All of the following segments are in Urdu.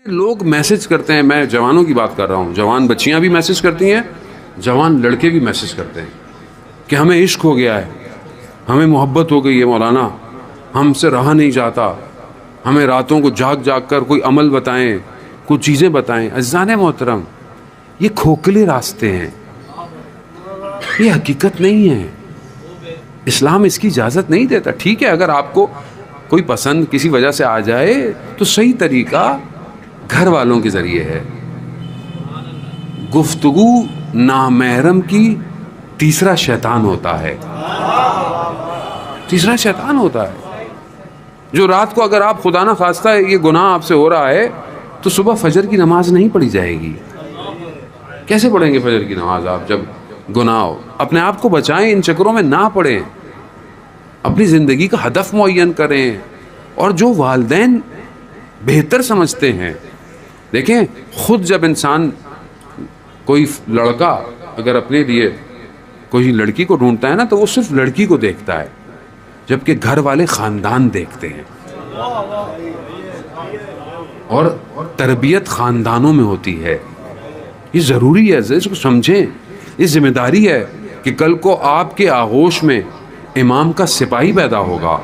لوگ میسج کرتے ہیں، میں جوانوں کی بات کر رہا ہوں، جوان بچیاں بھی میسج کرتی ہیں، جوان لڑکے بھی میسج کرتے ہیں کہ ہمیں عشق ہو گیا ہے، ہمیں محبت ہو گئی ہے مولانا، ہم سے رہا نہیں جاتا، ہمیں راتوں کو جاگ جاگ کر کوئی عمل بتائیں، کوئی چیزیں بتائیں۔ عزیزان محترم، یہ کھوکھلے راستے ہیں، یہ حقیقت نہیں ہے، اسلام اس کی اجازت نہیں دیتا۔ ٹھیک ہے، اگر آپ کو کوئی پسند کسی وجہ سے آ جائے تو صحیح طریقہ گھر والوں کے ذریعے ہے۔ گفتگو نامحرم کی تیسرا شیطان ہوتا ہے، تیسرا شیطان ہوتا ہے جو رات کو اگر آپ خدا نہ خواستہ یہ گناہ آپ سے ہو رہا ہے تو صبح فجر کی نماز نہیں پڑھی جائے گی۔ کیسے پڑھیں گے فجر کی نماز آپ جب گناہ ہو؟ اپنے آپ کو بچائیں، ان چکروں میں نہ پڑیں، اپنی زندگی کا ہدف معین کریں، اور جو والدین بہتر سمجھتے ہیں۔ دیکھیں، خود جب انسان کوئی لڑکا اگر اپنے لیے کوئی لڑکی کو ڈھونڈتا ہے نا تو وہ صرف لڑکی کو دیکھتا ہے، جبکہ گھر والے خاندان دیکھتے ہیں، اور تربیت خاندانوں میں ہوتی ہے۔ یہ ضروری ہے، اس کو سمجھیں، یہ ذمہ داری ہے کہ کل کو آپ کے آغوش میں امام کا سپاہی پیدا ہوگا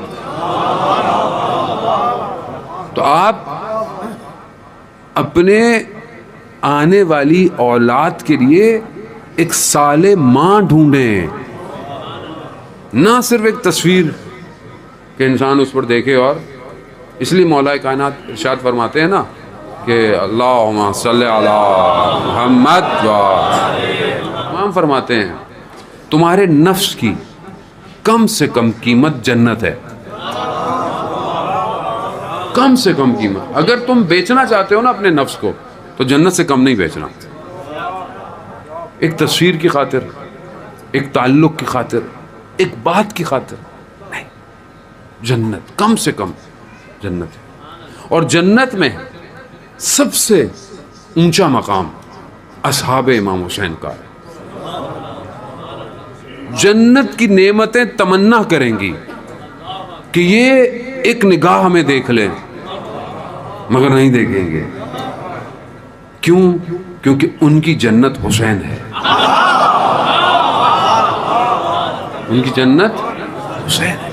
تو آپ اپنے آنے والی اولاد کے لیے ایک صالح ماں ڈھونڈیں، نہ صرف ایک تصویر کہ انسان اس پر دیکھے۔ اور اس لیے مولا کائنات ارشاد فرماتے ہیں نا کہ اللہم صلی علی محمد و امام فرماتے ہیں تمہارے نفس کی کم سے کم قیمت جنت ہے، کم سے کم قیمت۔ اگر تم بیچنا چاہتے ہو نا اپنے نفس کو تو جنت سے کم نہیں بیچنا۔ ایک تصویر کی خاطر، ایک تعلق کی خاطر، ایک بات کی خاطر نہیں، جنت کم سے کم جنت ہے۔ اور جنت میں سب سے اونچا مقام اصحاب امام حسین کا ہے۔ جنت کی نعمتیں تمنا کریں گی کہ یہ ایک نگاہ ہمیں دیکھ لیں، مگر نہیں دیکھیں گے۔ کیوں؟ کیونکہ ان کی جنت حسین ہے، ان کی جنت حسین ہے۔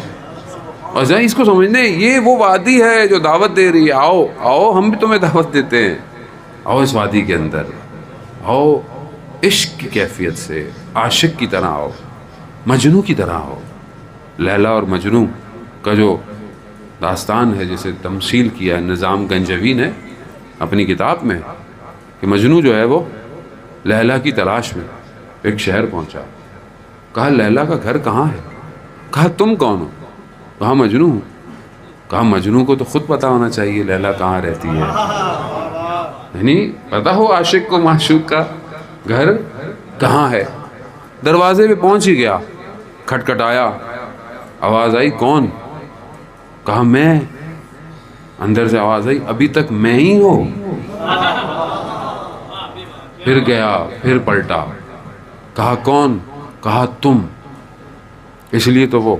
اور ذرا اس کو سمجھنے، یہ وہ وادی ہے جو دعوت دے رہی ہے، آؤ آؤ، ہم بھی تمہیں دعوت دیتے ہیں، آؤ اس وادی کے اندر، آؤ عشق کی کیفیت سے عاشق کی طرح آؤ، مجنوں کی طرح ہو۔ لیلا اور مجنوں کا جو داستان ہے، جسے تمثیل کیا ہے نظام گنجوی نے اپنی کتاب میں، کہ مجنوں جو ہے وہ لیلا کی تلاش میں ایک شہر پہنچا، کہا لیلا کا گھر کہاں ہے؟ کہا تم کون ہو؟ کہا مجنوں ہوں۔ کہا مجنوں کو تو خود پتا ہونا چاہیے لیلا کہاں رہتی ہے، یعنی پتا ہو عاشق کو معشوق کا گھر کہاں ہے۔ دروازے پہ پہنچ ہی گیا، کھٹکھٹایا، آواز آئی کون؟ کہا میں۔ اندر سے آواز آئی ابھی تک میں ہی ہوں۔ پھر گیا، پھر پلٹا، کہا کون؟ کہا تم۔ اس لیے تو وہ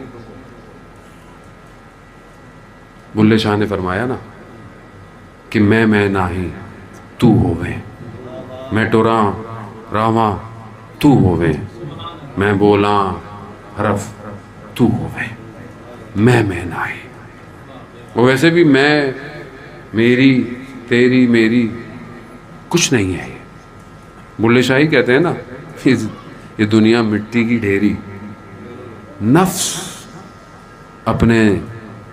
بلے شاہ نے فرمایا نا کہ میں نہیں تو ہوویں، میں ٹوراں راواں تو ہوویں، میں بولاں حرف تو ہوویں، میں نہیں۔ وہ ویسے بھی میں، میری، تیری، میری کچھ نہیں ہے۔ بلے شاہی کہتے ہیں نا یہ دنیا مٹی کی ڈھیری، نفس اپنے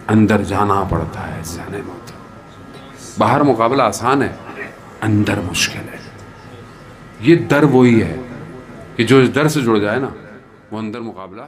اندر جانا پڑتا ہے، جانے ہوتا۔ باہر مقابلہ آسان ہے، اندر مشکل ہے۔ یہ در وہی ہے کہ جو اس در سے جڑ جائے نا وہ اندر مقابلہ